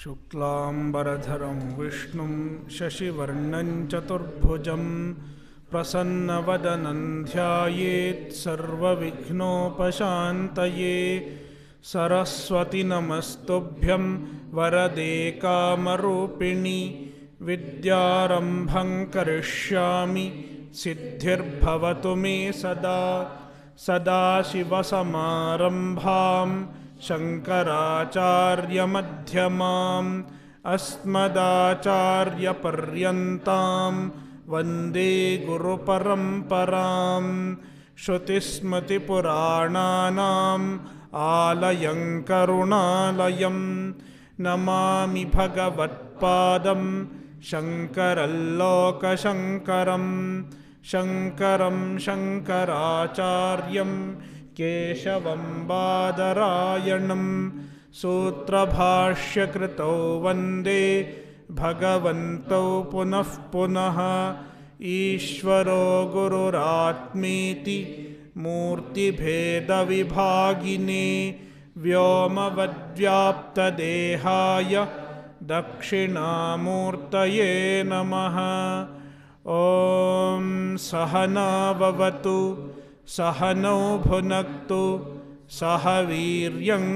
शुक्लांबरधरं विष्णुं शशिवर्णं चतुर्भुजं प्रसन्नवदनं ध्यायेत् सर्वविघ्नोपशान्तये। सरस्वती नमस्तुभ्यं वरदे कामरूपिणि विद्यारम्भं करिष्यामि सिद्धिर्भवतु मे सदा। सदाशिवसमारम्भां शङ्कराचार्यमध्यमाम् अस्मदाचार्यपर्यन्तां वन्दे गुरुपरम्पराम्। श्रुतिस्मृतिपुराणानाम् आलयं करुणालयं नमामि भगवत्पादं शङ्करल्लोकशङ्करम्। शङ्करं शङ्कराचार्यं केशवं बादरायणं सूत्रभाष्यकृतौ वन्दे भगवन्तौ पुनः पुनः। ईश्वरो गुरुरात्मेति मूर्तिभेदविभागिने व्योमवद्व्याप्तदेहाय दक्षिणामूर्तये नमः। ॐ सहना भवतु सहनौ भुनक्तु सह वीर्यङ्करवावहै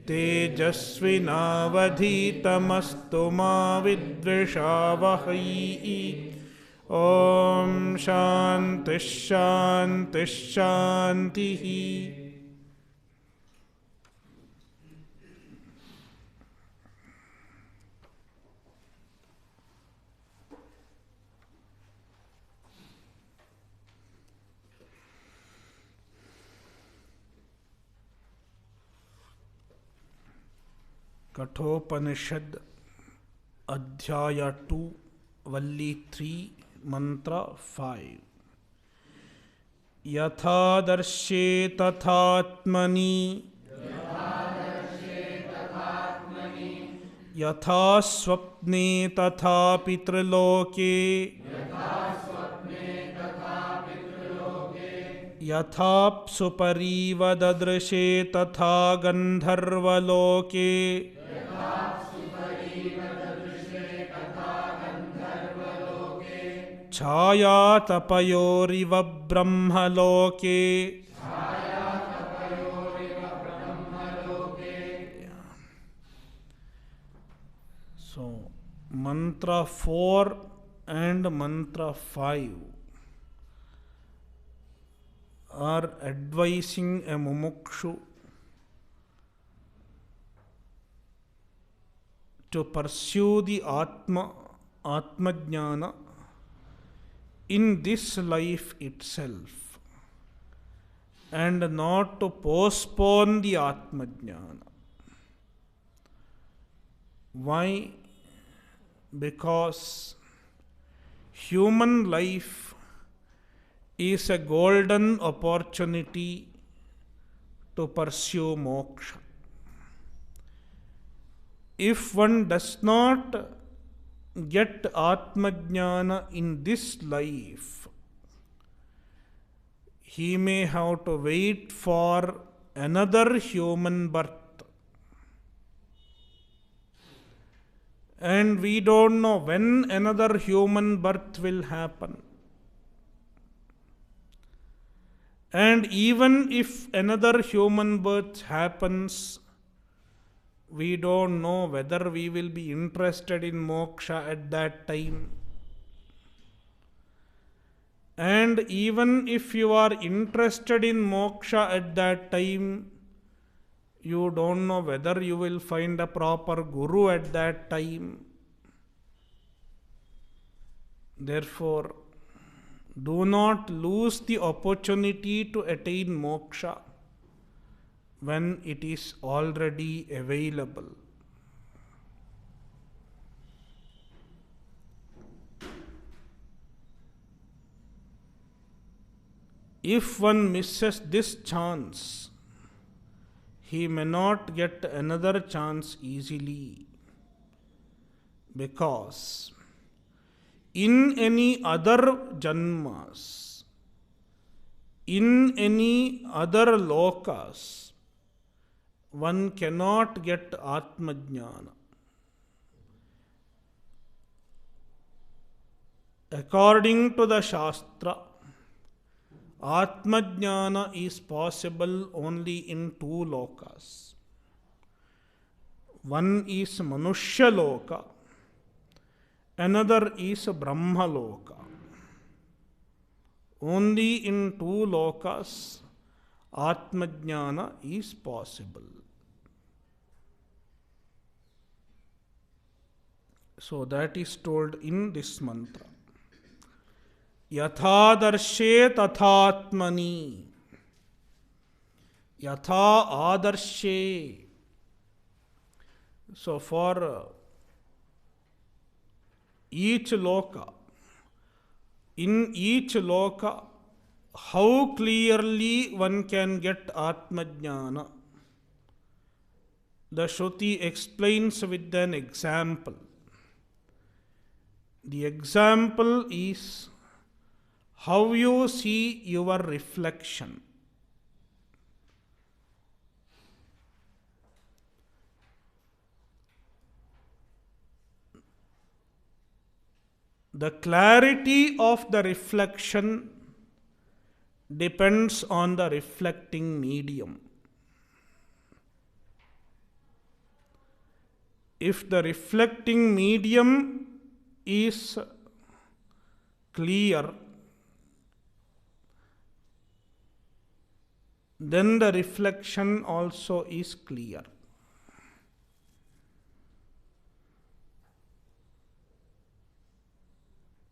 तेजस्विनावधीतमस्तु मा विद्विषावहै। ॐ शान्तिः शान्तिः शान्तिः। कठोपनिषद अध्याय 2 वल्ली 3 मंत्र 5। यथादर्शे तथात्मनि यथा स्वप्ने तथा पितृलोके यथाप्सुपरीव ददृशे तथा गन्धर्वलोके छायातपयोरिव ब्रह्मलोके। So, mantra 4 and mantra 5 are advising a mumukshu to pursue the Atma Jnana in this life itself and not to postpone the Atma Jnana. Why? Because human life is a golden opportunity to pursue moksha. If one does not get Atma Jnana in this life, he may have to wait for another human birth. And we don't know when another human birth will happen. And even if another human birth happens, we don't know whether we will be interested in moksha at that time. And even if you are interested in moksha at that time, you don't know whether you will find a proper guru at that time. Therefore, do not lose the opportunity to attain moksha when it is already available. If one misses this chance, he may not get another chance easily, because in any other janmas, in any other lokas, one cannot get Atmajnana. According to the Shastra, Atmajnana is possible only in two lokas. One is Manushya Loka, another is Brahma Loka. Only in two lokas Atmajnana is possible. So that is told in this mantra. Yatha darshe tathatmani. Yatha adarshe. So for each loka, in each loka, how clearly one can get Atmajnana, the Shruti explains with an example. The example is how you see your reflection. The clarity of the reflection depends on the reflecting medium. If the reflecting medium is clear, then the reflection also is clear.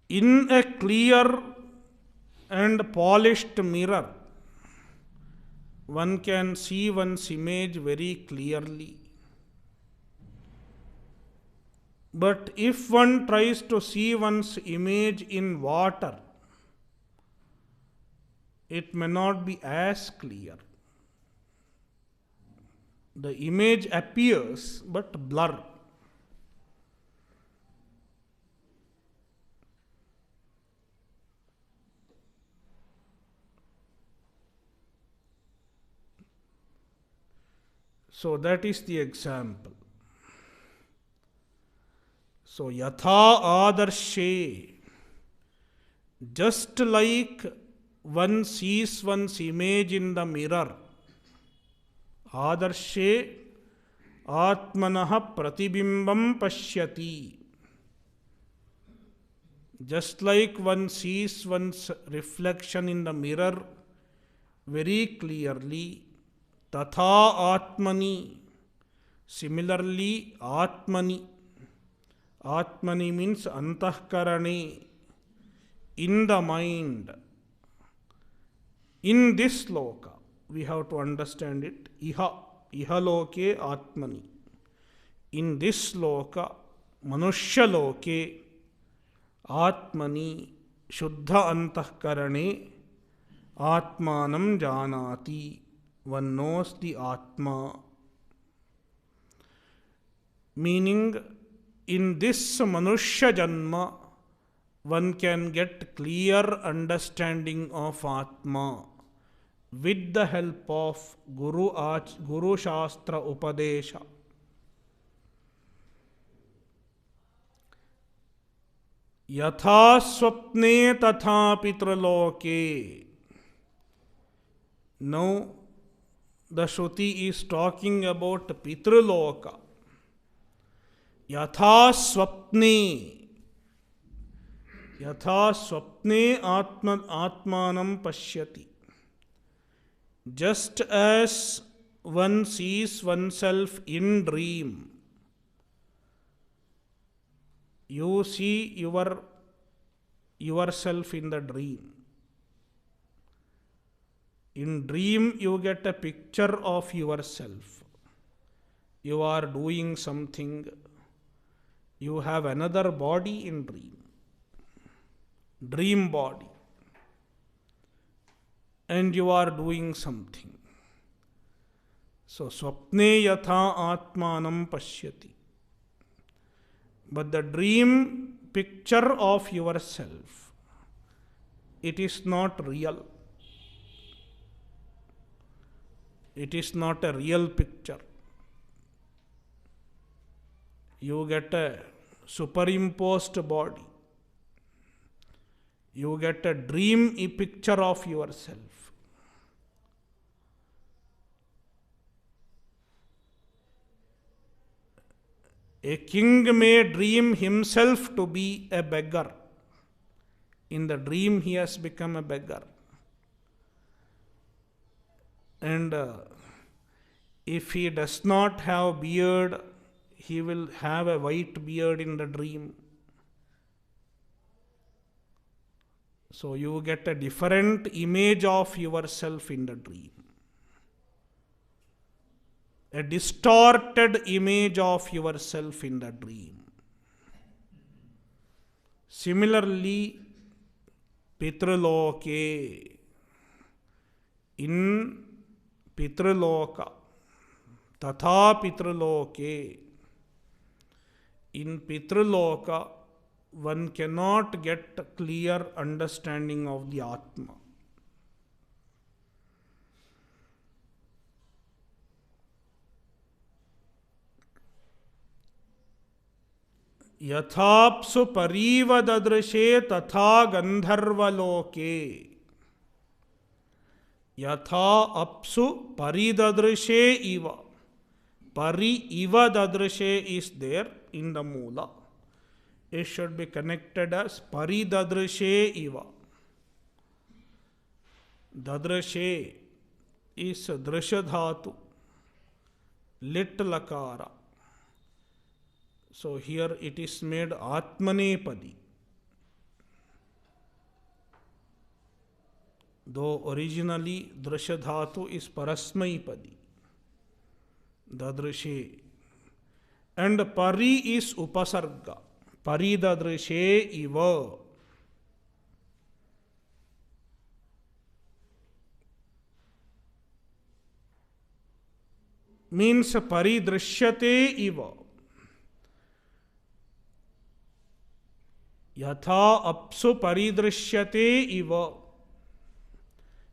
In a clear and polished mirror, one can see one's image very clearly. But if one tries to see one's image in water, it may not be as clear. The image appears but blur. So that is the example. So yatha adarshe, just like one sees one's image in the mirror, adarshe atmanaha pratibhimbam pashyati. Just like one sees one's reflection in the mirror very clearly, tatha atmani, similarly atmani. Atmani means antahkarane, in the mind. In this loka, we have to understand it. Iha loke atmani. In this loka, manushya loke, atmani, shuddha antahkarane, atmanam janati. One knows the Atma. Meaning, in this Manushya Janma, one can get clear understanding of Atma with the help of Guru Shastra Upadesha. Yatha swapne tatha pitraloke. Now, the Shruti is talking about Pitraloka. Yatha swapne. Yatha swapne atmanam pashyati. Just as one sees oneself in dream, you see yourself in the dream. In dream, you get a picture of yourself. You are doing something. You have another body in dream. Dream body. And you are doing something. So, swapne yatha atmanam pashyati. But the dream picture of yourself, it is not real. It is not a real picture. You get a superimposed body. You get a dream picture of yourself. A king may dream himself to be a beggar. In the dream, he has become a beggar. And if he does not have beard, he will have a white beard in the dream. So you get a different image of yourself in the dream. A distorted image of yourself in the dream. Similarly, Pitraloke. In Pitraloka, Tatha Pitraloke. In Pitraloka, one cannot get clear understanding of the Atma. Yathapsu parivadadrishe tatha gandharvaloke. Yatha apsu paridadrishe iva. Pari iva dadrishe is there in the Mula. It should be connected as paridadrishe iva. Dadrishe is drishadhatu, lit lakara. So here it is made Atmanepadi. Though originally Drishadhatu is Parasmaipadi. Dadrishe. And Pari is Upasarga. Pari Dadrishe Iva. Means Paridrishyate Iva. Yatha apsu paridrishyate iva.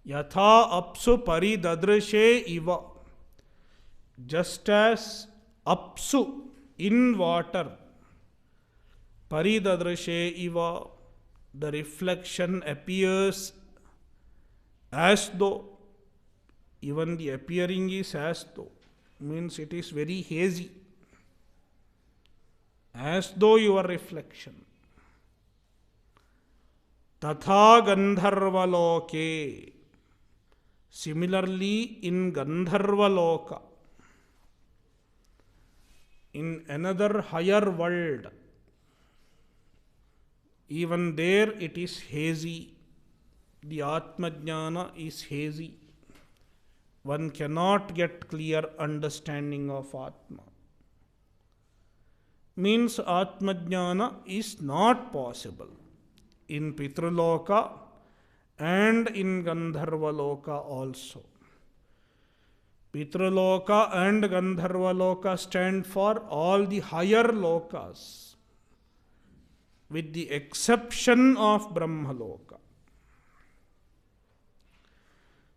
Yatha apsu paridadrishe iva. Just as apsu in water, paridadrishe iva, the reflection appears as though, even the appearing is as though, means it is very hazy, as though your reflection. Tatha Gandharvaloke. Similarly, in Gandharvaloka, in another higher world, even there it is hazy. The Atmajnana is hazy. One cannot get clear understanding of Atma. Means Atmajnana is not possible in Pitraloka and in Gandharvaloka also. Pitraloka and Gandharvaloka stand for all the higher lokas, with the exception of Brahmaloka.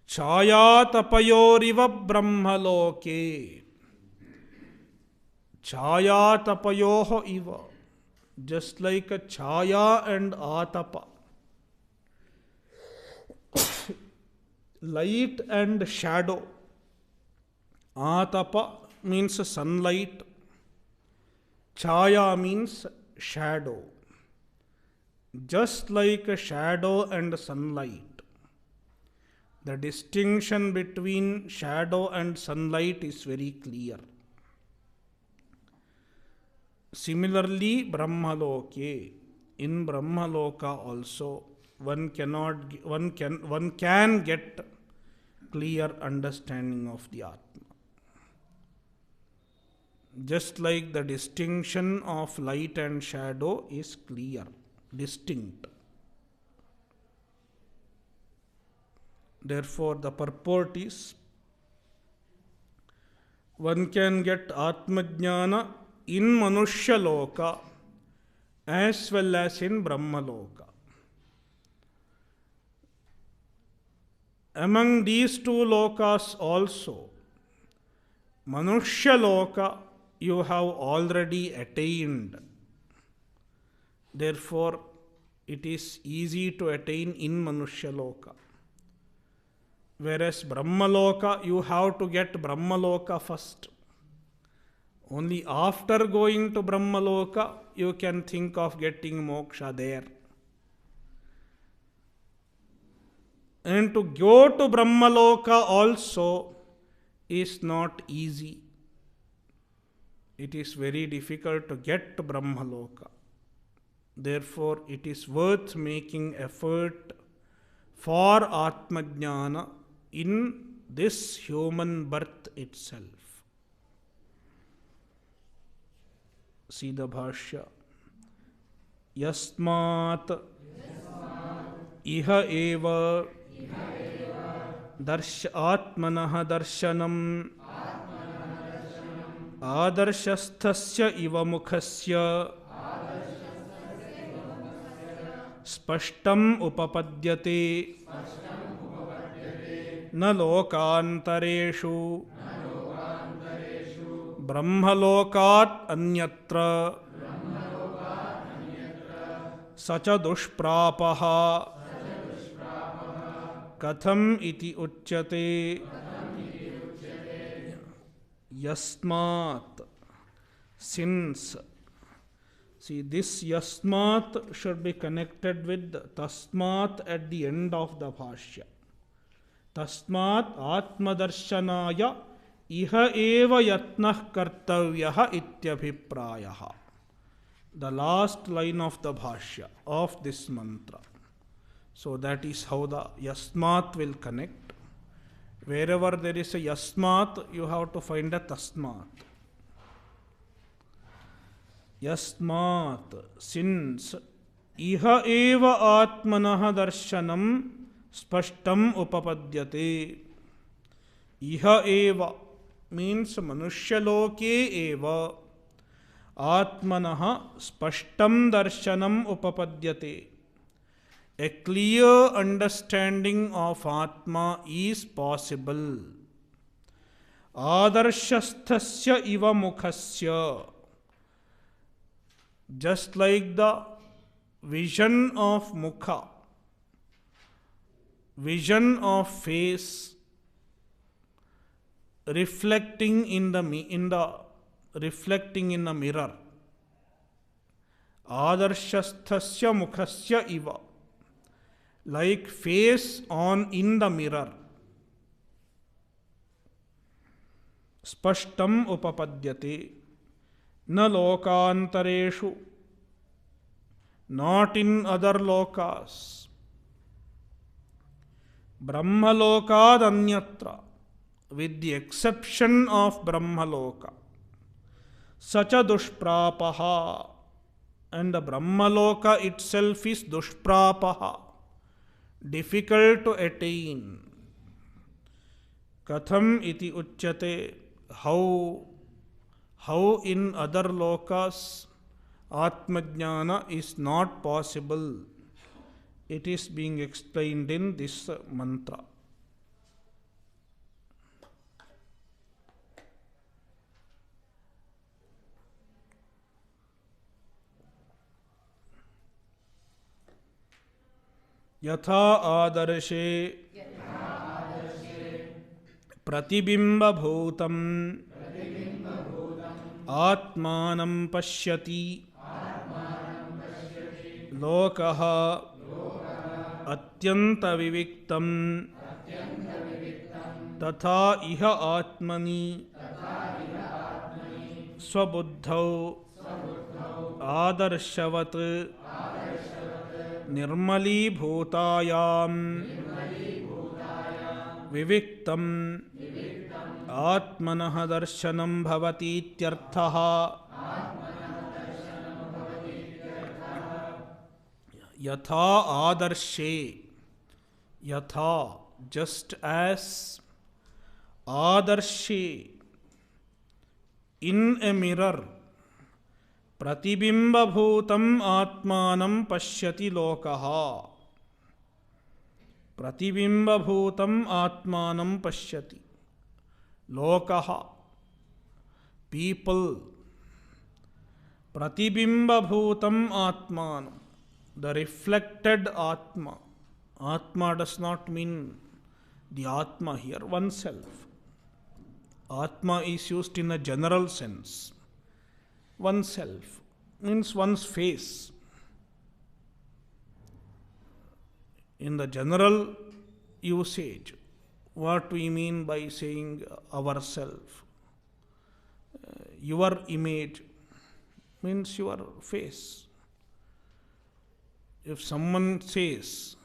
Chaya tapayoriva Brahmaloke. Chaya tapayoho iva. Just like a chaya and atapa. Light and shadow. Atapa means sunlight. Chaya means shadow. Just like a shadow and sunlight. The distinction between shadow and sunlight is very clear. Similarly, Brahmaloke. In Brahmaloka also, one can get clear understanding of the Atma. Just like the distinction of light and shadow is clear, distinct. Therefore, the purport is one can get Atmajnana in Manushya Loka as well as in Brahma Loka. Among these two lokas also, Manushya Loka you have already attained. Therefore, it is easy to attain in Manushya-loka. Whereas Brahmaloka, you have to get Brahmaloka first. Only after going to Brahmaloka, you can think of getting moksha there. And to go to Brahmaloka also is not easy. It is very difficult to get to Brahmaloka. Therefore, it is worth making effort for Atmajnana in this human birth itself. See the Bhashya. Yasmat iha eva atmanah darshanam adarshasthasya iva mukhasya spashtam upapadyate na lokantareshu ब्रह्मलोकात् अन्यत्र सच दुष्प्रापः कथम इति उच्यते यस्मात्. Since. See, this yasmat should be connected with tasmat at the end of the bhashya. Tasmat atmadarsanaya iha eva yatnah kartavyah ityabhiprayah. The last line of the bhashya of this mantra. So that is how the yasmat will connect. Wherever there is a yasmat, you have to find a tasmat. Yasmat, since iha eva atmanah darshanam spashtam upapadyate. Iha eva means manushya-loke eva atmanah spashtam darshanam upapadyate. A clear understanding of Atma is possible. Adarshasthasya iva mukhasya. Just like the vision of mukha, vision of face reflecting in the mirror. Adarshasthasya mukhasya iva. Like face in the mirror. Spashtam upapadyate. Na lokantareshu. Not in other lokas. Brahmalokad anyatra. With the exception of Brahmaloka. Sacha dushprapaha. And the Brahmaloka itself is dushprapaha. Difficult to attain. Katham iti uchyate. How in other lokas Atmajnana is not possible. It is being explained in this mantra. यथा आदर्शे प्रतिबिंबभूतं आत्मानं पश्यति लोकः अत्यन्तविविक्तं तथा इह आत्मनि स्वबुद्धौ आदर्शवत् निर्मलीभूतायां विविक्तम् आत्मनः दर्शनं भवतीत्यर्थः. यथा आदर्शे. यथा, just as. आदर्शे, in a mirror. प्रतिबिंबभूतम् आत्मानं पश्यति लोकः. प्रतिबिंबभूतम् आत्मानं पश्यति. लोकः, people Pratibimba Atmanam, the reflected Atma. Atma does not mean the Atma here, oneself. Atma is used in a general sense. Oneself means one's face. In the general usage, what we mean by saying ourself? Your image means your face. If someone says,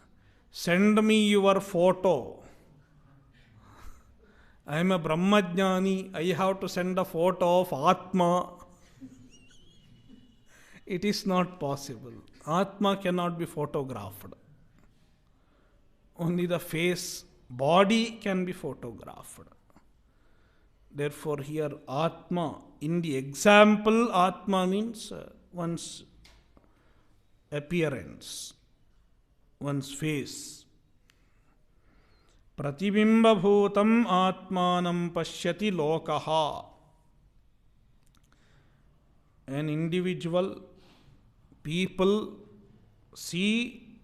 send me your photo, I am a Brahmajnani, I have to send a photo of Atma. It is not possible. Atma cannot be photographed. Only the face, body can be photographed. Therefore, here Atma, in the example, Atma means one's appearance, one's face. Pratibimba bhutam atmanam pashyati lokaha. An individual, people see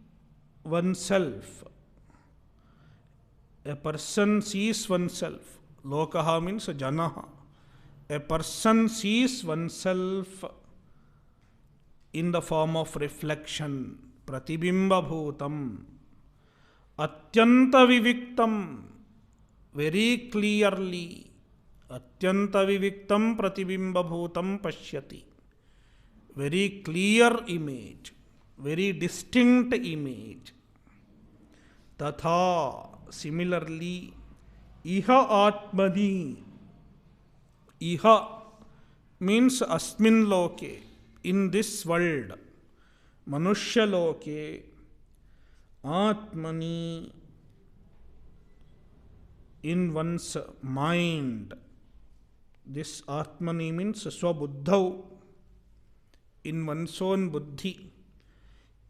oneself. A person sees oneself. Lokaha means janaha. A person sees oneself in the form of reflection. Pratibimba bhutam. Atyanta viviktam. Very clearly. Atyanta viviktam pratibimba bhutam pashyati. Very clear image. Very distinct image. Tatha. Similarly, iha atmani. Iha means asmin loke, in this world. Manushya loke. Atmani, in one's mind. This atmani means swabuddhau, in one's own buddhi,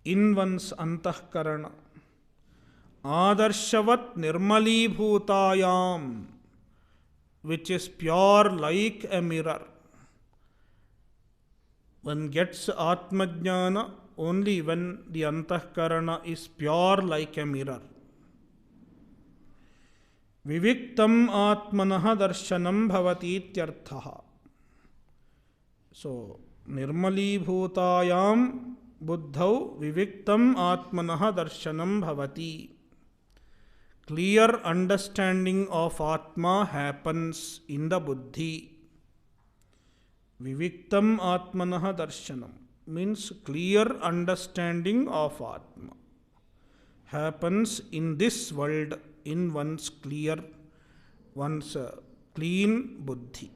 in one's antahkarana. Adarshavat nirmali bhutayam, which is pure like a mirror. One gets Atmajnana only when the antahkarana is pure like a mirror. Viviktam atmanaha darshanam bhavati ityarthaha. So, nirmali bhutayam buddhau viviktam atmanaha darshanam bhavati. Clear understanding of Atma happens in the buddhi. Viviktam atmanaha darshanam means clear understanding of Atma happens in this world, in one's clean buddhi.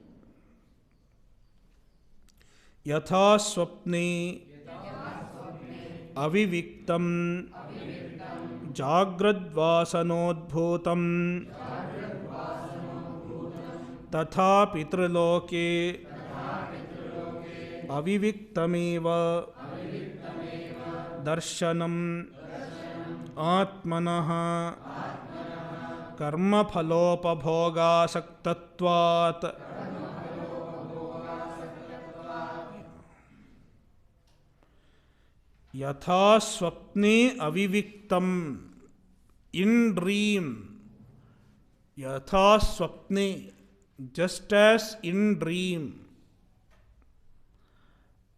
Yatha swapne aviviktam jagradvasanodbhutam tatha pitriloke aviviktameva darshanam atmanah karma phalopabhoga saktatvat. Yatha swapne aviviktam, in dream. Yatha swapne, just as in dream.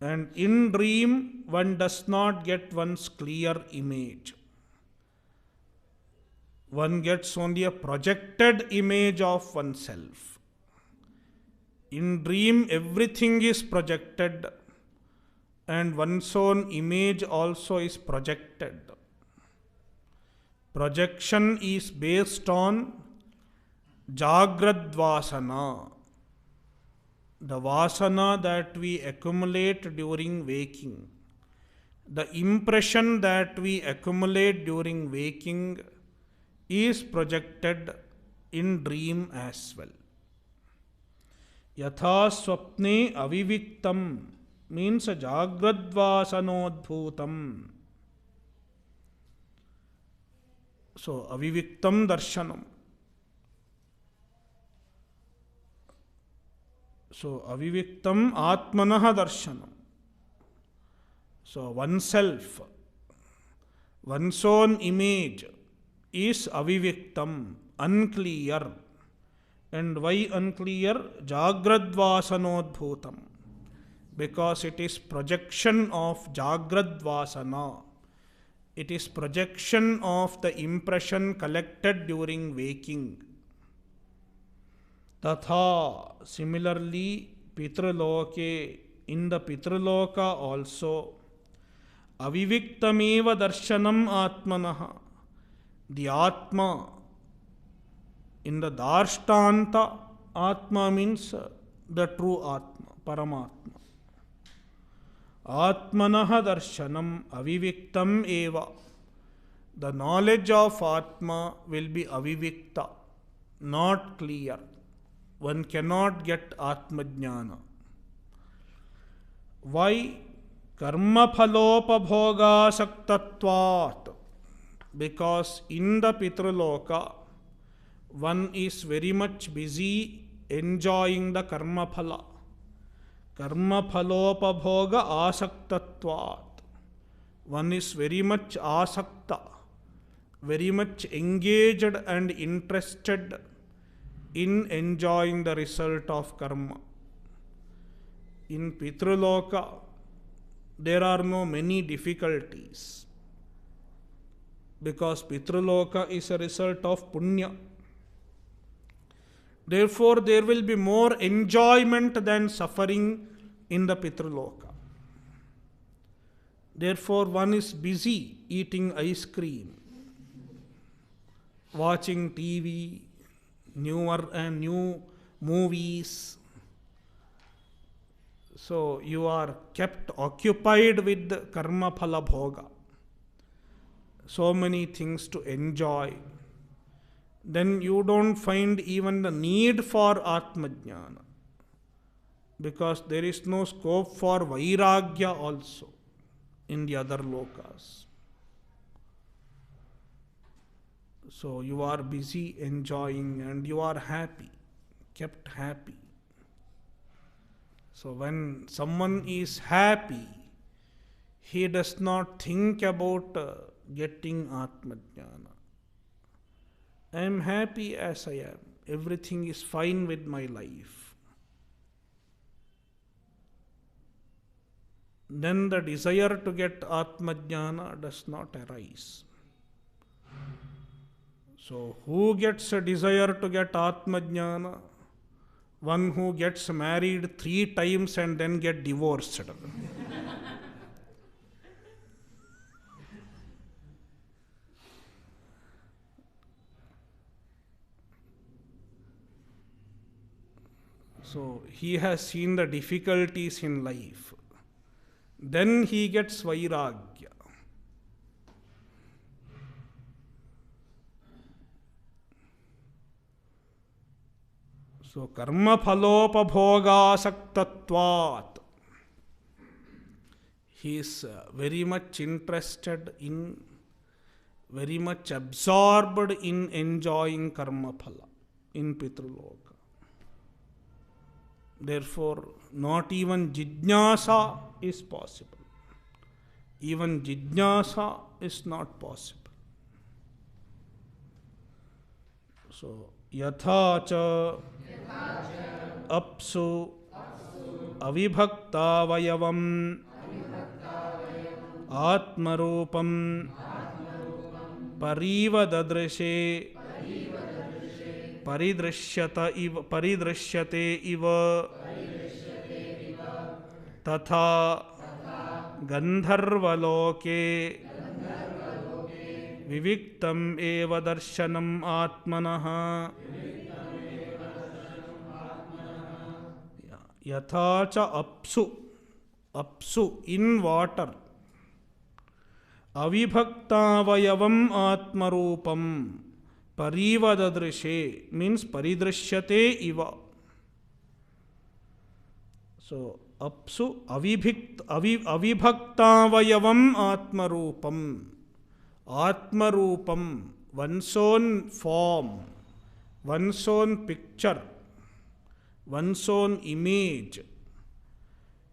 And in dream, one does not get one's clear image. One gets only a projected image of oneself. In dream, everything is projected, and one's own image also is projected. Projection is based on Jagradvasana, the vasana that we accumulate during waking. The impression that we accumulate during waking is projected in dream as well. Yatha swapne aviviktam means jagradvasanodbhutam. So, aviviktam darshanam. So, aviviktam atmanaha darshanam. So oneself, one's own image is aviviktam, unclear. And why unclear? Jagradvasanodbhutam. Because it is projection of Jagradvasana. It is projection of the impression collected during waking. Tatha, similarly, Pitraloke, in the Pitraloka also, aviviktameva darshanam atmanaha. The Atma, in the Darshtanta, Atma means the true Atma, Paramatma. Atmanaha darshanam aviviktam eva. The knowledge of Atma will be avivikta, not clear. One cannot get Atma Jnana. Why? Karma phalopabhoga saktatvat. Because in the Pitraloka, one is very much busy enjoying the karma phala. Karma phalopabhoga asaktatvat. One is very much asakta, very much engaged and interested in enjoying the result of karma. In Pitraloka, there are no many difficulties because Pitraloka is a result of punya. Therefore, there will be more enjoyment than suffering in the Pitraloka. Therefore, one is busy eating ice cream, watching TV, newer and new movies. So, you are kept occupied with karma phala bhoga. So many things to enjoy. Then you don't find even the need for Atma Jnana. Because there is no scope for Vairagya also in the other lokas. So you are busy enjoying and you are happy, kept happy. So when someone is happy, he does not think about getting Atma Jnana. I am happy as I am. Everything is fine with my life. Then the desire to get Atma Jnana does not arise. So who gets a desire to get Atma Jnana? One who gets married 3 times and then get divorced. So he has seen the difficulties in life. Then he gets Vairagya. So karma phalopabhoga saktatvat. He is very much interested in, very much absorbed in enjoying karma phala in Pitraloka. Therefore, not even jijnasa is possible. Even jijnasa is not possible. So, yatha cha apsu avibhakta vayavam atmarupam pariva dadrishe परिदृश्यते इव तथा गंधर्वलोके विविक्तम एव दर्शनम आत्मनः यथा च अप्सु in water अविभक्तावयवम आत्मरूपम Parivadadrishe means paridrishyate iva. So, apsu avibhaktavayavam atmarupam. Atmarupam, one's own form, one's own picture, one's own image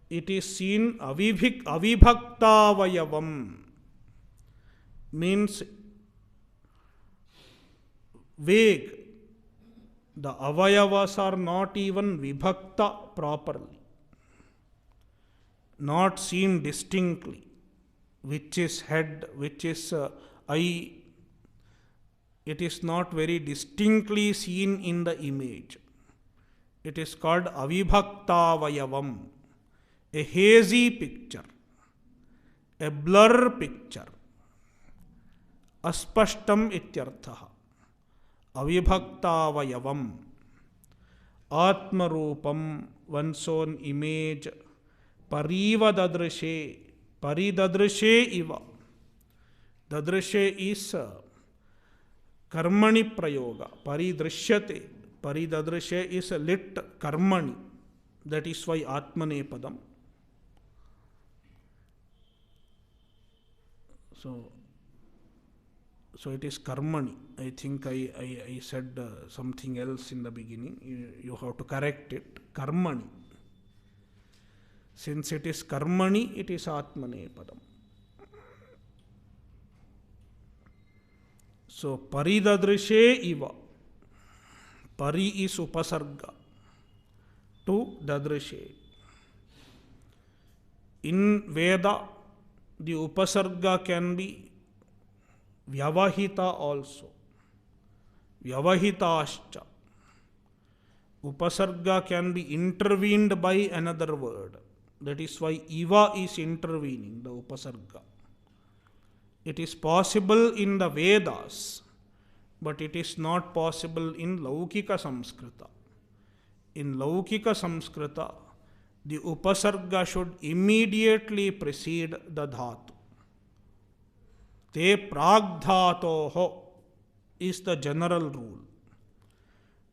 it is seen avibhaktavayavam, means vague. The avayavas are not even vibhakta properly, not seen distinctly, which is head, which is eye. It is not very distinctly seen in the image. It is called avibhaktavayavam, a hazy picture, a blur picture. Aspashtam ityarthaha. Avibhaktavayavam. Atmarupam, one's own image. Pariva dadrishe. Paridadrishe iva. Dadrishe is karmani prayoga. Paridrishyate. Paridadrishe is lit karmani. That is why atmanepadam. So it is karmani. I think I said something else in the beginning. You have to correct it. Karmani. Since it is karmani, it is atmanepadam. So paridadrishe iva. Pari is upasarga to dadrishe. In Veda, the upasarga can be vyavahita also. Vyavahitascha. Upasarga can be intervened by another word. That is why iva is intervening, the upasarga. It is possible in the Vedas, but it is not possible in Laukika Samskrita. In Laukika Samskrita, the upasarga should immediately precede the dhatu. Te pragdhatoho is the general rule.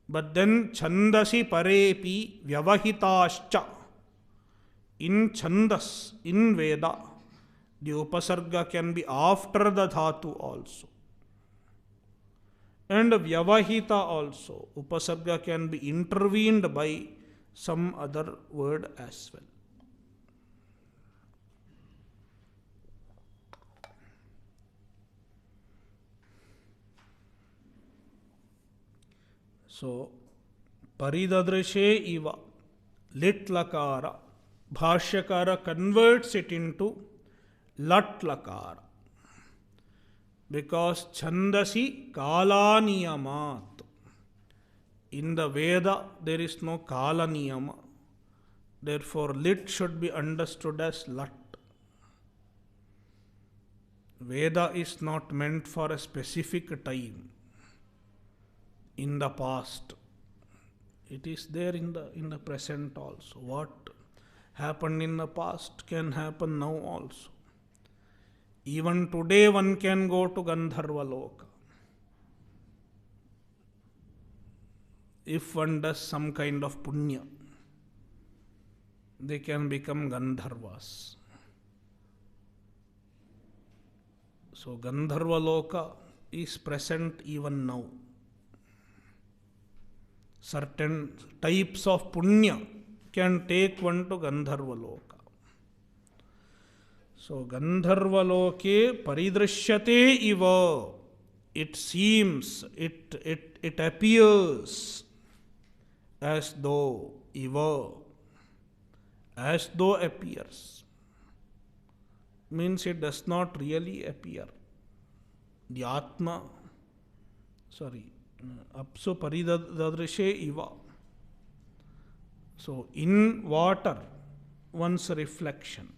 But then chandasi parepi vyavahitascha. In chandas, in Veda, the upasarga can be after the dhatu also. And vyavahita also. Upasarga can be intervened by some other word as well. So, paridadrishe iva, lit lakara. Bhashyakara converts it into lat lakara. Because chandasi kala niyamat. In the Veda, there is no kala niyama. Therefore, lit should be understood as lat. Veda is not meant for a specific time in the past. It is there in the present also. What happened in the past can happen now also. Even today one can go to Gandharva Loka. If one does some kind of punya, they can become Gandharvas. So Gandharva Loka is present even now. Certain types of punya can take one to Gandharva Loka. So Gandharva Loke paridrishyate iva. It seems, it appears as though iva. As though appears. Means it does not really appear. The Atma, apso paridadrishe iva. So in water, one's reflection,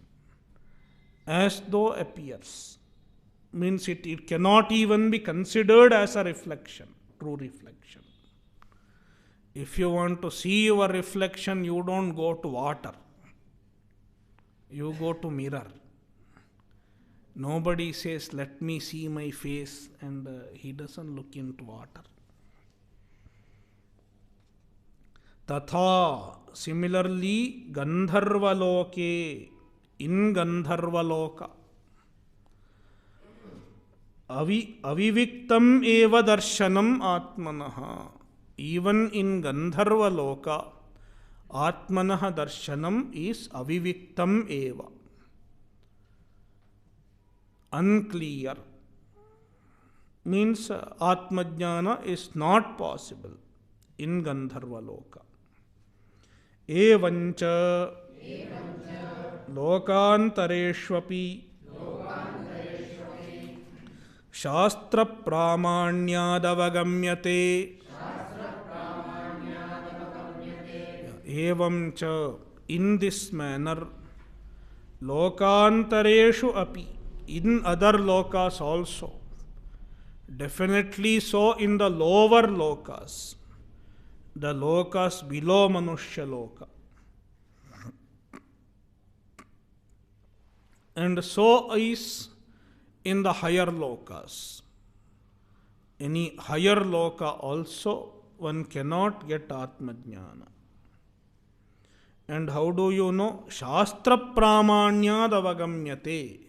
as though appears, means it cannot even be considered as a reflection, true reflection. If you want to see your reflection, you don't go to water. You go to mirror. Nobody says, let me see my face, and he doesn't look into water. Tatha, similarly, Gandharvaloke, in Gandharvaloka, aviviktam eva darshanam atmanaha. Even in Gandharvaloka, Atmanah darshanam is aviviktam eva. Unclear. Means Atmajnana is not possible in Gandharva Loka. Evancha Lokantareshvapi Shastra Pramanyadavagamyate Evamcha, in this manner, Lokantareshu api, in other lokas also, definitely so in the lower lokas, the lokas below Manushya Loka. And so is in the higher lokas. Any higher loka also, one cannot get Atmajnana. And how do you know? Shastra pramanyad avagamyate.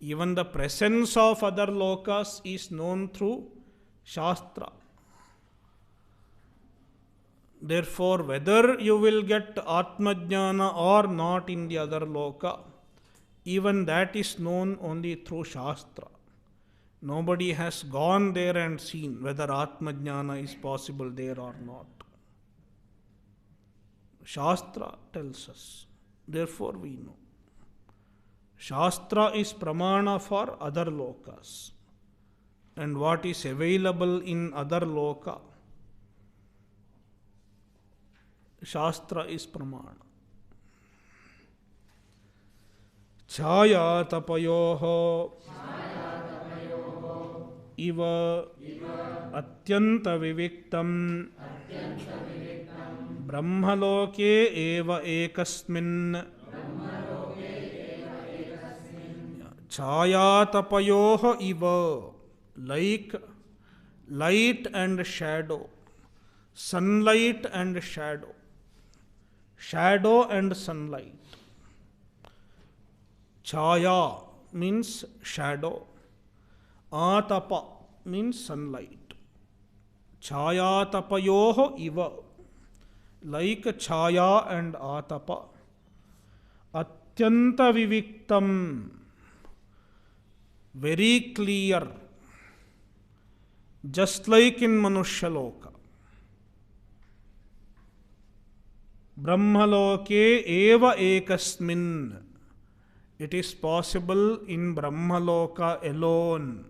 Even the presence of other lokas is known through Shastra. Therefore, whether you will get Atmajnana or not in the other loka, even that is known only through Shastra. Nobody has gone there and seen whether Atmajnana is possible there or not. Shastra tells us. Therefore we know. Shastra is pramana for other lokas. And what is available in other loka, Shastra is pramana. Chaya tapayoho iva atyanta viviktam Brahmaloke eva ekasmin Chayatapayoha iva, like light and shadow, sunlight and shadow, shadow and sunlight. Chaya means shadow, Atapa means sunlight. Chayatapayoha iva, like Chaya and Atapa, Atyanta Viviktam, very clear, just like in Manushya Loka. Brahmaloke eva ekasmin, it is possible in Brahmaloka alone.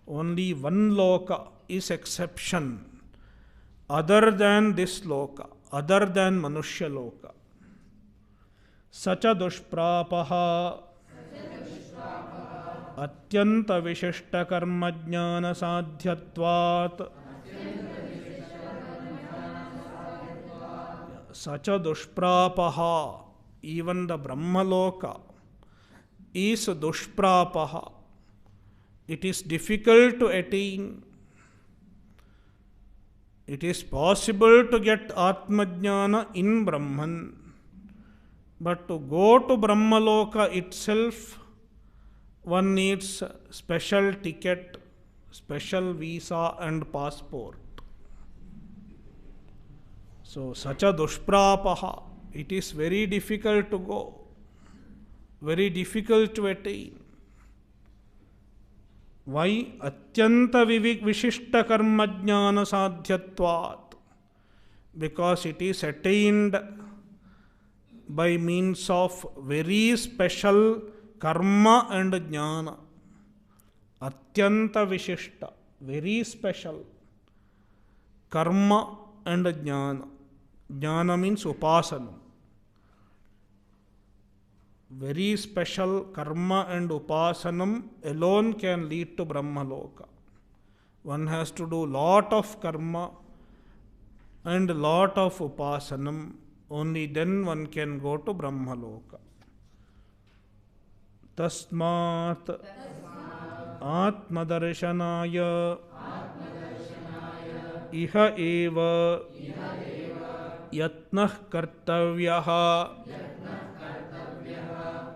Only one loka is exception, other than this loka, other than Manushya Loka. Sacha dushprapaha Atyanta Vishishta Karma Jnana Sadhyatvat Sacha dushprapaha, even the Brahmaloka is dushprapaha. It is difficult to attain. It is possible to get Atmajnana in Brahman, but to go to Brahmaloka itself, one needs special ticket, special visa and passport. So, sacha dushprapaha, it is very difficult to go, very difficult to attain. Why? Atyanta vishishta karma jnana sadhyatvat. Because it is attained by means of very special karma and jnana. Atyanta vishishta, very special. Karma and jnana. Jnana means upasana. Very special karma and upasanam alone can lead to Brahmaloka. One has to do lot of karma and lot of upasanam. Only then one can go to Brahmaloka. Tasmat Atmadarshanaya Iha eva Yatnah kartavyaha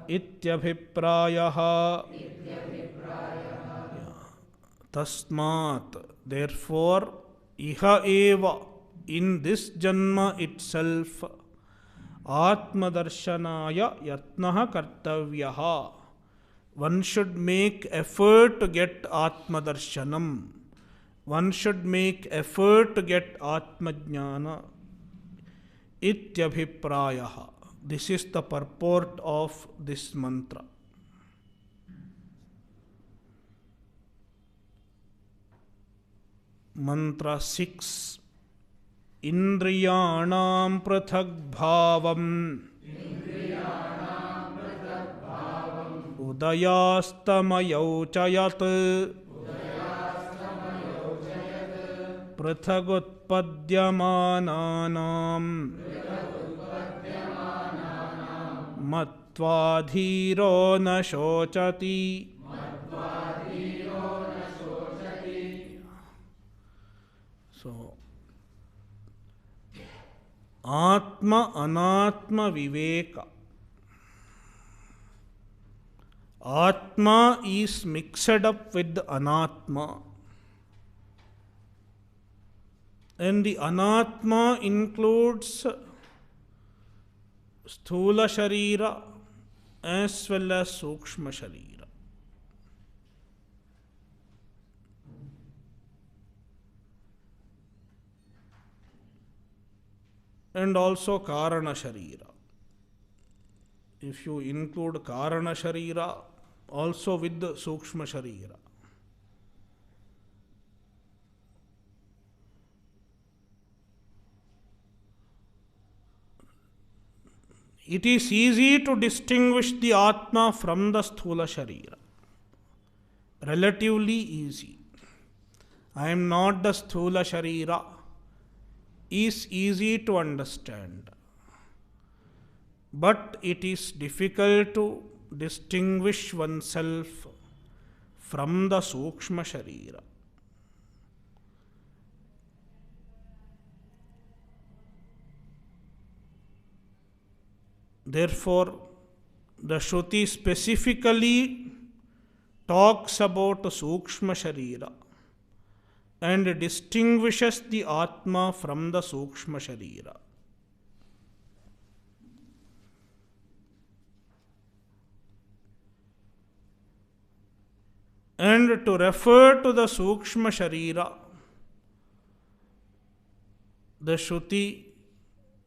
Ityabhiprayaha. Tasmat, therefore, Iha eva, in this janma itself, Atmadarsanaya yatnaha kartavyaha. One should make effort to get Atmadarshanam. One should make effort to get Atmajnana. Ityabhiprayaha. This is the purport of this mantra. Mantra 6. Indriyanam prathak bhavam udayastamayau chayat prathagutpadyamananam matvadhiro na shochati. So, Atma Anatma Viveka. Atma is mixed up with the Anatma. And the Anatma includes Sthula Sharira as well as Sukshma Sharira. And also Karana Sharira. If you include Karana Sharira also with the Sukshma Sharira. It is easy to distinguish the Atma from the Sthula Sharira. Relatively easy. I am not the Sthula Sharira is easy to understand. But it is difficult to distinguish oneself from the Sukshma Sharira. Therefore, the Shruti specifically talks about Sukshma Sharira and distinguishes the Atma from the Sukshma Sharira. And to refer to the Sukshma Sharira, the Shruti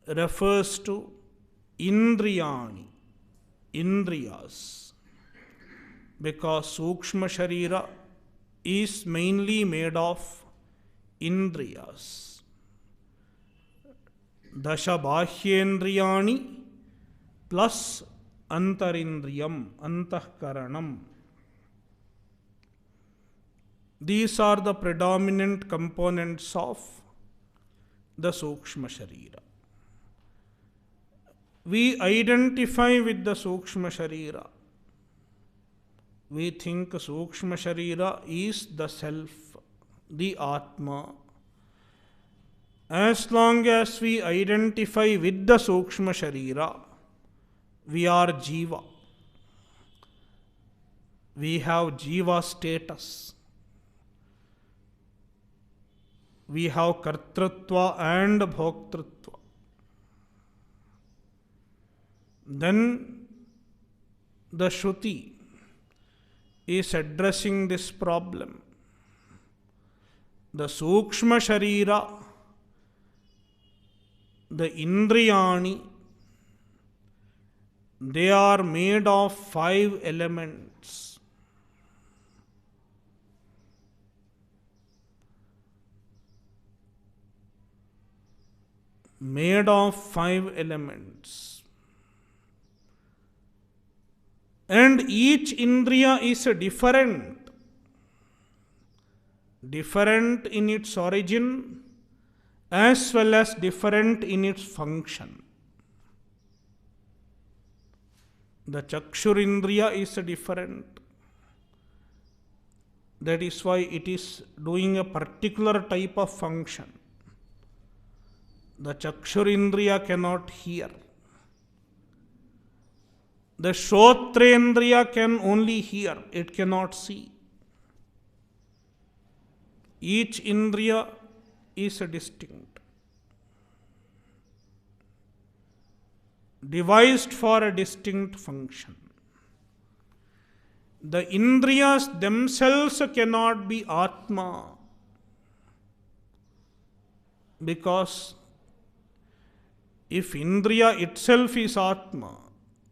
refers to Indriyani, Indriyas, because Sukshma Sharira is mainly made of Indriyas. Dasha Bahyendriyani plus Antarindriyam, Antahkaranam. These are the predominant components of the Sukshma Sharira. We identify with the Sukshma Sharira. We think Sukshma Sharira is the Self, the Atma. As long as we identify with the Sukshma Sharira, we are Jiva. We have Jiva status. We have Kartrutva and Bhoktrutva. Then the Shruti is addressing this problem. The Sukshma Sharira, the Indriyani, they are made of 5 elements. Made of 5 elements. And each Indriya is different. Different in its origin as well as different in its function. The Chakshurindriya is different. That is why it is doing a particular type of function. The Chakshurindriya cannot hear. The Shrotrendriya can only hear, it cannot see. Each Indriya is distinct. devised for a distinct function. The Indriyas themselves cannot be Atma, because if Indriya itself is Atma,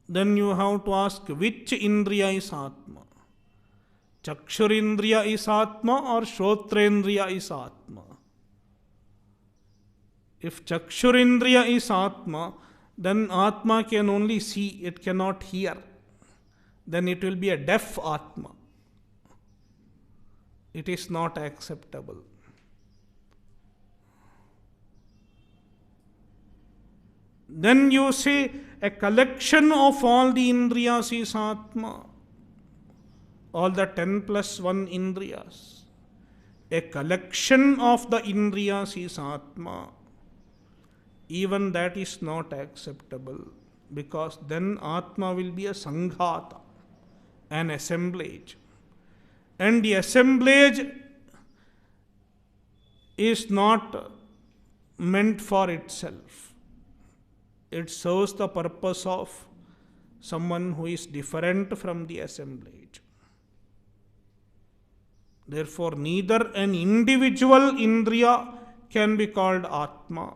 then you have to ask which Indriya is Atma. Chakshurindriya is Atma or Shrotrendriya is Atma? If Chakshurindriya is Atma, then Atma can only see, it cannot hear. Then it will be a deaf Atma. It is not acceptable. Then you say a collection of all the Indriyas is Atma. All the 10 plus 1 Indriyas. A collection of the Indriyas is Atma. Even that is not acceptable, because then Atma will be a Sanghata, an assemblage. And the assemblage is not meant for itself. It serves the purpose of someone who is different from the assemblage. Therefore, neither an individual Indriya can be called Atma,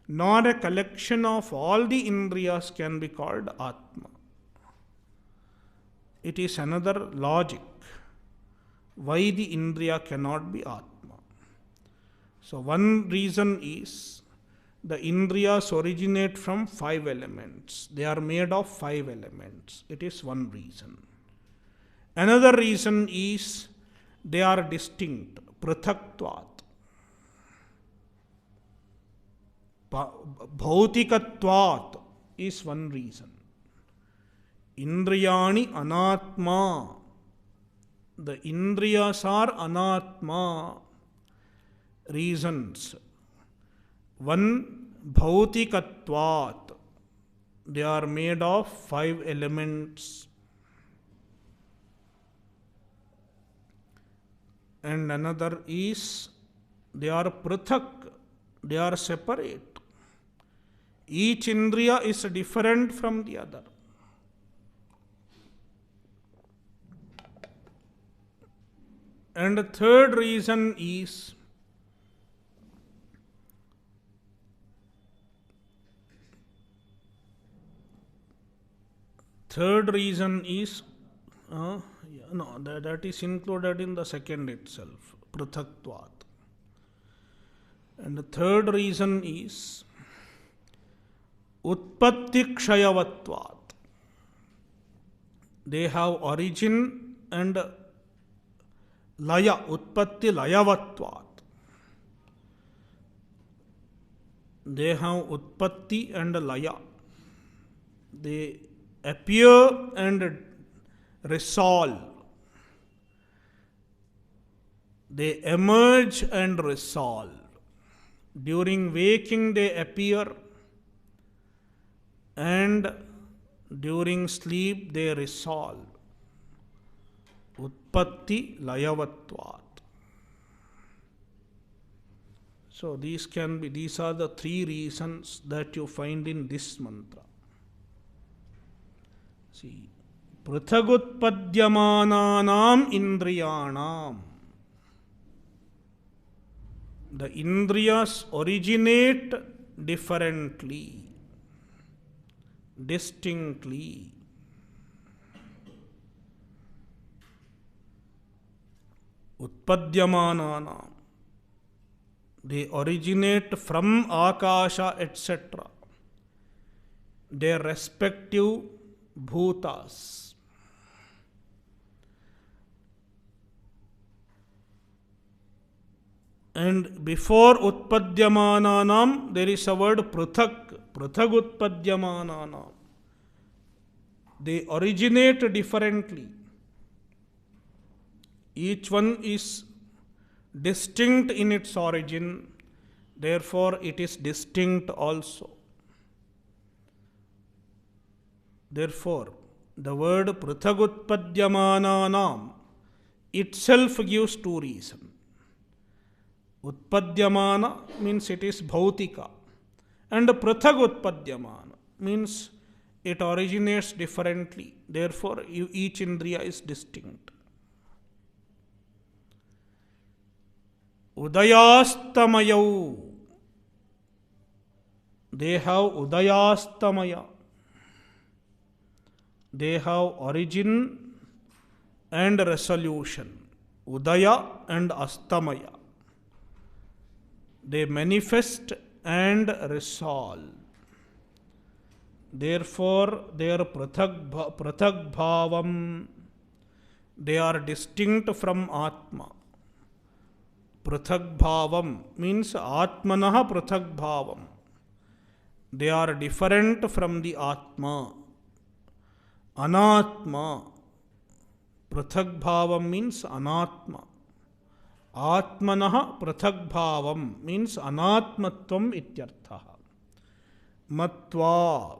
nor a collection of all the Indriyas can be called Atma. It is another logic why the Indriya cannot be Atma. So, one reason is the Indriyas originate from 5 elements. They are made of 5 elements. It is one reason. Another reason is they are distinct, prathaktvat. Bhautikatvat is one reason. Indriyani anatma. The Indriyas are anatma. Reasons. One, bhautikatvat. They are made of 5 elements. And another is they are prathak, they are separate. Each Indriya is different from the other. And the third reason is that is included in the second itself, prathaktvat. And the third reason is utpatti kshayavatvat. They have origin and laya, utpatti layavatvat. They have utpatti and laya. They appear and resolve. They emerge and resolve. During waking they appear, and during sleep they resolve. Utpatti layavatvat. So these are the 3 reasons that you find in this mantra. See, prithagutpadyamananam indriyanam. The Indriyas originate differently, distinctly. Utpadyamananam. They originate from Akasha, etc. Their respective bhutas. And before utpadyamananam, there is a word prithak, prithagutpadyamananam. They originate differently. Each one is distinct in its origin, therefore it is distinct also. Therefore, the word prithagutpadyamananam itself gives 2 reasons. Utpadyamana means it is bhautika, and prithagutpadyamana means it originates differently. Therefore, each indriya is distinct. Udayastamayau. They have udayastamaya. They have origin and resolution. Udaya and astamaya. They manifest and resolve. Therefore, their prathak bhavam, they are distinct from Atma. Prathak bhavam means Atmanaha prathak bhavam. They are different from the Atma. Anatma. Prathak bhavam means Anatma. Atmanaha prathak bhavam means Anatmatvam ityarthaha. Matva.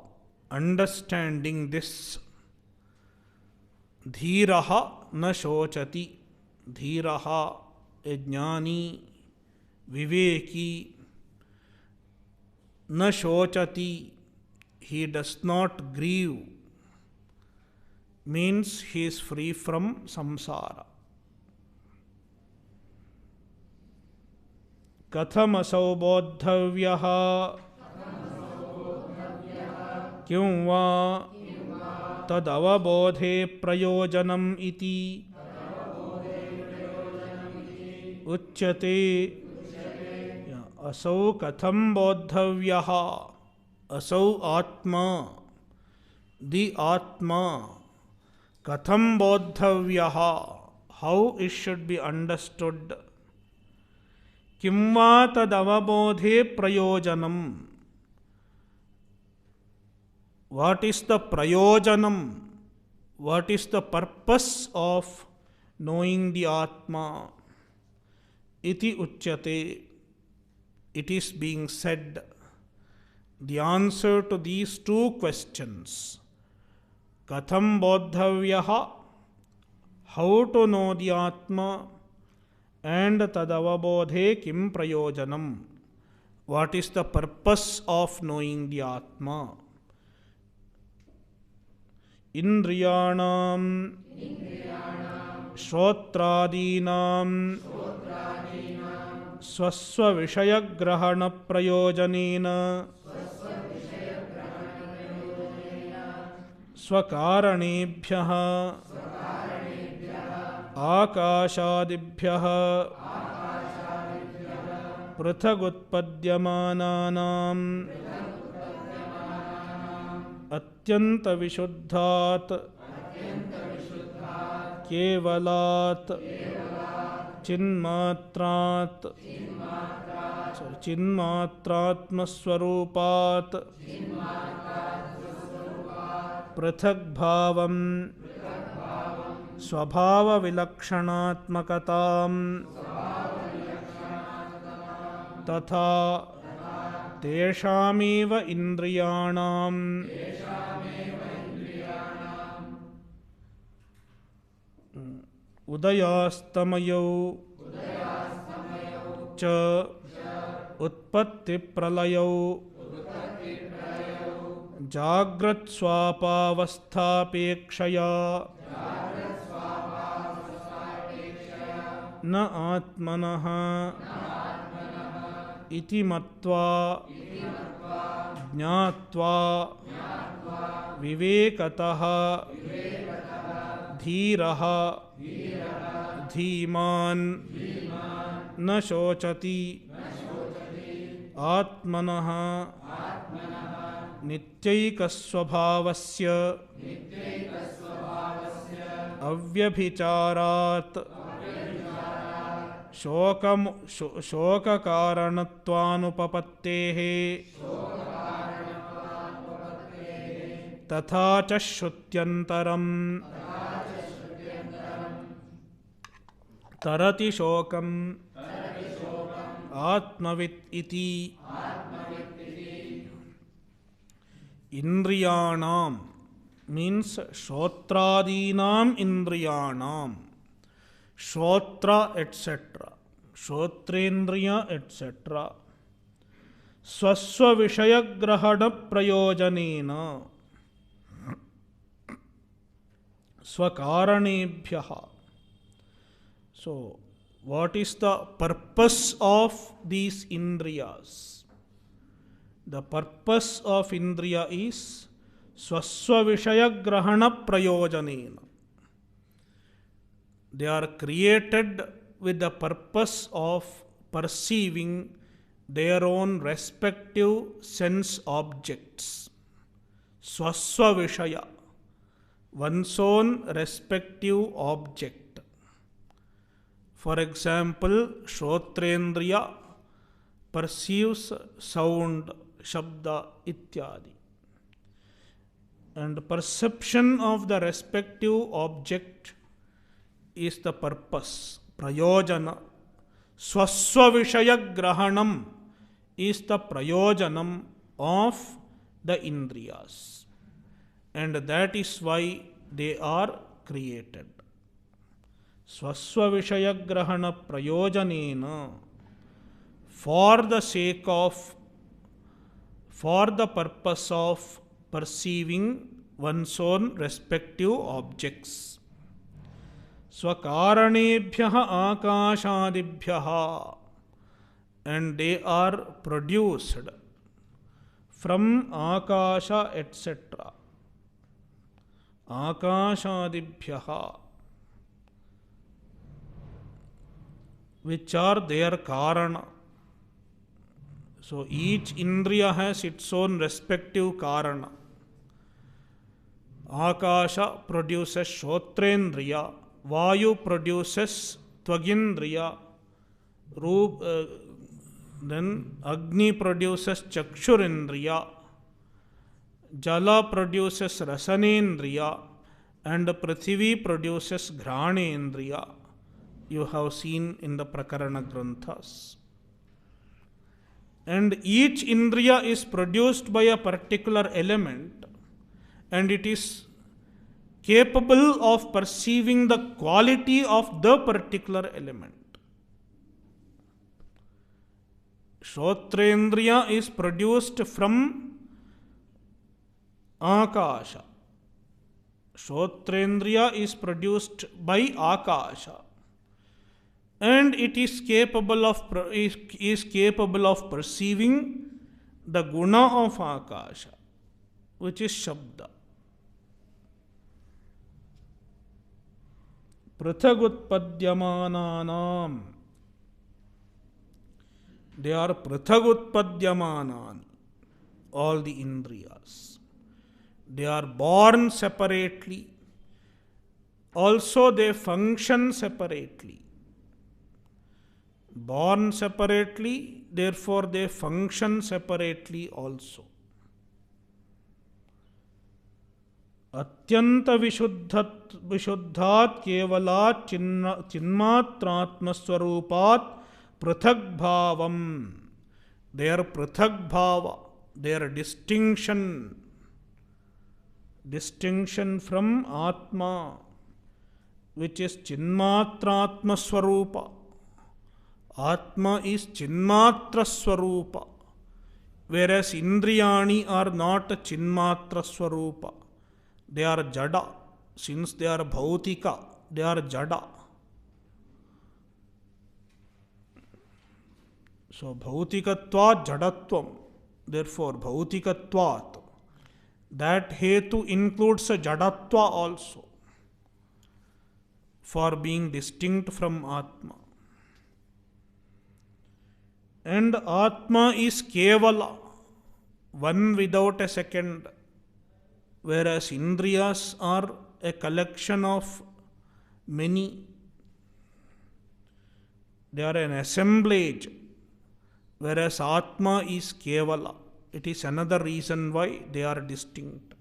Understanding this, dhiraha na shochati. Dhiraha, a jnani, viveki, na shochati, he does not grieve, means he is free from samsara. Katham asau bodhavyaha क्यों वा तदवबोधे प्रयोजनम इति उच्यते असौ कथम बोद्धव्यः असौ आत्मा the atma katham bodhavyaha how it should be understood kimva tadavabodhe prayojanam what is the prayojanam what is the purpose of knowing the atma iti uchyate it is being said the answer to these two questions katham bodhavyaha how to know the atma and tadavabodhe kim prayojanam what is the purpose of knowing the atma indriyanam श्रोत्रादीनां स्वस्व विषय ग्रहण प्रयोजनेन स्वकारणेभ्यः आकाशादिभ्यः पृथगुत्पद्यमानानाम् अत्यंत विशुद्धात् केवलात् चिन्मात्रात् चिन्मात्रात्मस्वरूपात् पृथग्भावं स्वभावविलक्षणात्मकतां तथा तेषामेव इन्द्रियाणां उदयास्तमयौ च उत्पत्तिप्रलयौ जाग्रत्स्वापावस्थापेक्षया न आत्मनः इति मत्वा ज्ञात्वा विवेकतः धीरः धीमान् न शोचति आत्मनः नित्यैकस्वभावस्य अव्यभिचारात् शोककारणत्वानुपपत्तेः तथा च श्रुत्यन्तरम् तरति शोकम् आत्मवित् इति इंद्रियाणाम means श्रोत्रादीनाम इंद्रियाणाम श्रोत्र etc श्रोत्रेन्द्रिय etc स्वस्व विषय ग्रहण प्रयोजनेन Swakaranebhyaha. So, what is the purpose of these indriyas? The purpose of indriya is swasva vishaya grahana prayojanena. They are created with the purpose of perceiving their own respective sense objects. Swasva vishaya, one's own respective object. For example, Shrotrendriya perceives sound, shabda, ityadi. And perception of the respective object is the purpose, prayojana. Swasva vishaya grahanam is the prayojanam of the indriyas. And that is why they are created. Swasva vishaya grahana prayojanena, for the purpose of perceiving one's own respective objects. Swakaranebhyaha akashadibhyaha, and they are produced from akasha, etc. Akashadibhyaha, which are their karana. So each indriya has its own respective karana. Akasha produces Shrotrendriya, Vayu produces Tvagindriya, then Agni produces Chakshurindriya, Jala produces Rasanendriya, and Prithivi produces Granendriya. You have seen in the Prakarana Granthas. And each indriya is produced by a particular element, and it is capable of perceiving the quality of the particular element. Shrotrendriya is produced from Akasha. Shrotrendriya is produced by Akasha. And it is capable of perceiving the guna of Akasha, which is Shabda. Prithagutpadyamananam. They are prithagutpadyamanan, all the indriyas. They are born separately. Also, they function separately. Born separately, therefore they function separately also. Atyanta vishuddhat kevalat chinmatratmaswarupat prithak bhavam. Their prithak bhava, their distinction from Atma, which is chinmatratmaswarupa. Atma is Chinmatra Swarupa, whereas Indriyani are not Chinmatra Swarupa. They are Jada. Since they are Bhautika, they are Jada. So, Bhautikatvat Jadatvam. Therefore, Bhautikatvat. That Hetu includes a Jadatva also, for being distinct from Atma. And Atma is Kevala, one without a second, whereas Indriyas are a collection of many. They are an assemblage, whereas Atma is Kevala. It is another reason why they are distinct.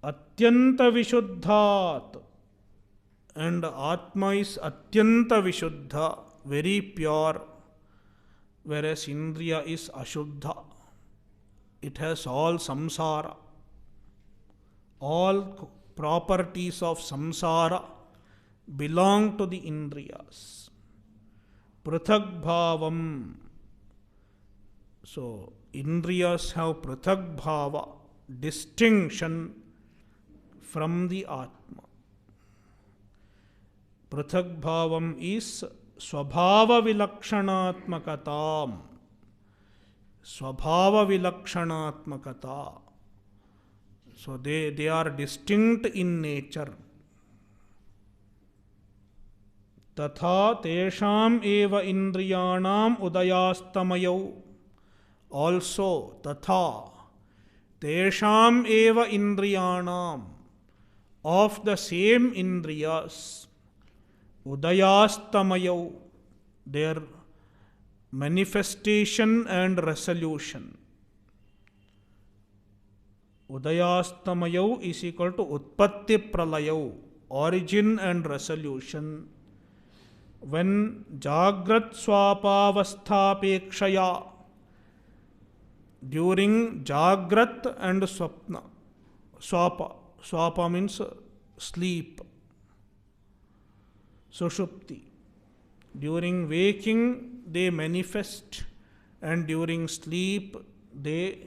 Atyanta Vishuddhat, and Atma is Atyanta Vishuddha, very pure, whereas Indriya is Ashuddha. It has all samsara. All properties of samsara belong to the Indriyas. Prithak bhavam. So, Indriyas have Prithak bhava, distinction from the Atma. Prithak bhavam is swabhava vilakshanatmakatam. Swabhava vilakshanatmakata. So they are distinct in nature. Tatha tesham eva indriyanam udayastamayau. Also, tatha tesham eva indriyanam, of the same indriyas, udayastamayau, their manifestation and resolution. Udayastamayau is equal to utpatti pralayau, origin and resolution. When jagrat swapavasthapekshaya, during jagrat and swapna, swapa means sleep, sushupti. During waking they manifest, and during sleep they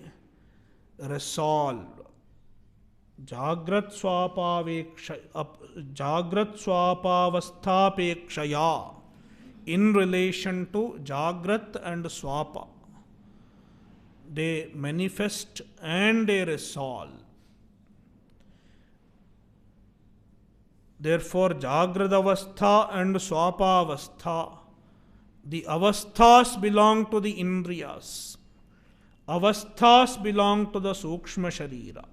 resolve. Jagrat swapavasthapekshaya, in relation to jagrat and swapa, they manifest and they resolve. Therefore, jagradavastha and swapavastha, the avasthas belong to the indriyas. Avasthas belong to the sukshma sharira.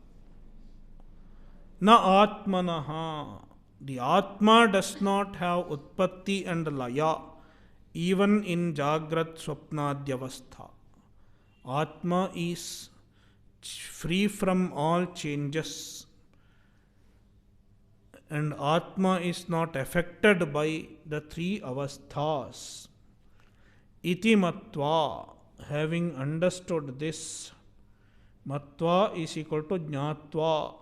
Na atmanaha, the Atma does not have utpatti and laya, even in jagrat swapnadyavastha. Atma is free from all changes, and Atma is not affected by the three avasthas. Iti matva, having understood this, matva is equal to jnatva,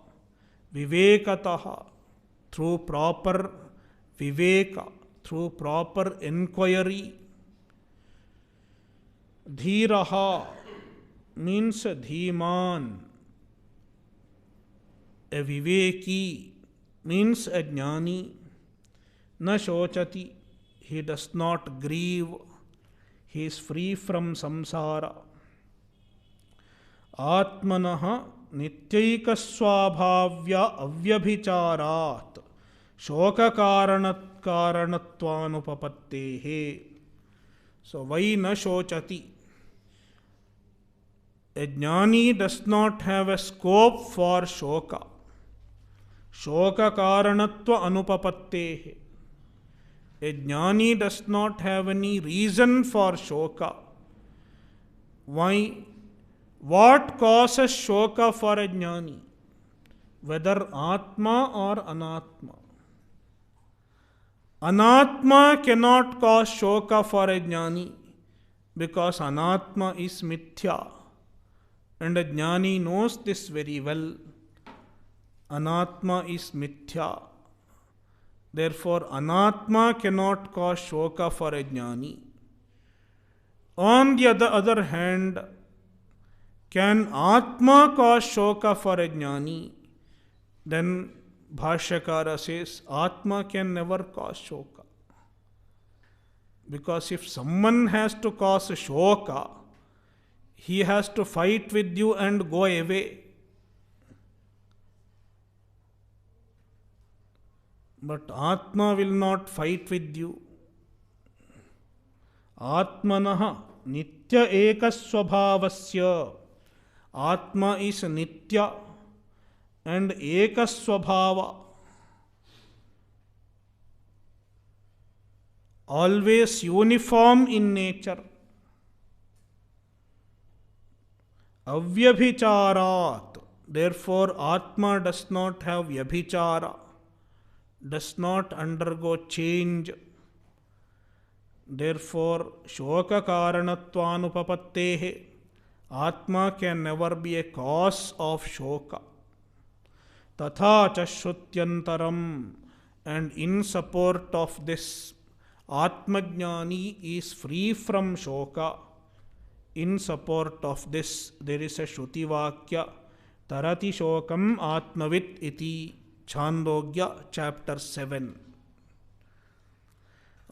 vivekataha, through proper viveka, through proper inquiry. Dhiraha means dhiman, a viveki means a jnani. Na shochati, he does not grieve, he is free from samsara. Atmanaha nityaikasvabhavya avyabhicharat shoka karanatvanupapattehe. So why na shochati? A jnani does not have a scope for shoka. Shoka karanatva anupapattehe. A jnani does not have any reason for shoka. Why? What causes shoka for a jnani? Whether Atma or Anatma. Anatma cannot cause shoka for a jnani because Anatma is mithya. And a jnani knows this very well. Anatma is mithya. Therefore, Anatma cannot cause shoka for a jnani. On the other hand, can Atma cause shoka for a jnani? Then Bhashyakara says, Atma can never cause shoka. Because if someone has to cause shoka, he has to fight with you and go away. But Atma will not fight with you. Atmanaha nitya ekasvabhavasya. Atma is nitya and ekasvabhava. Always uniform in nature. Avyabhicharat. Therefore, Atma does not have vyabhichara, does not undergo change. Therefore, shoka karanatvanupapattehe, Atma can never be a cause of shoka. Tatha cha shrutyantaram, and in support of this, Atmajnani is free from shoka. In support of this, there is a Shruti Vakya, Tarati Shokam Atmavit iti. Chandogya chapter 7.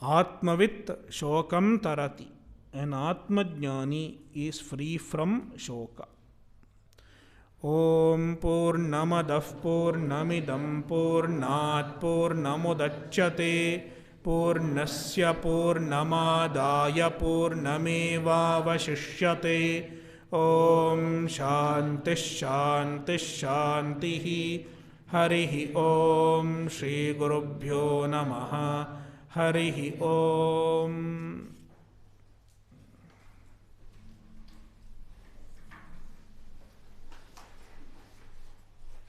Atmavit shokam tarati. An Atmajnani is free from shoka. Om Purnamadah Purnamidam Purnat Purnamudachyate Purnasya Purnamadaya Purnamevavashishyate. Om Shanti Shanti Shantihi. Harihi Om Shri Gurubhyo Namaha. Harihi Om.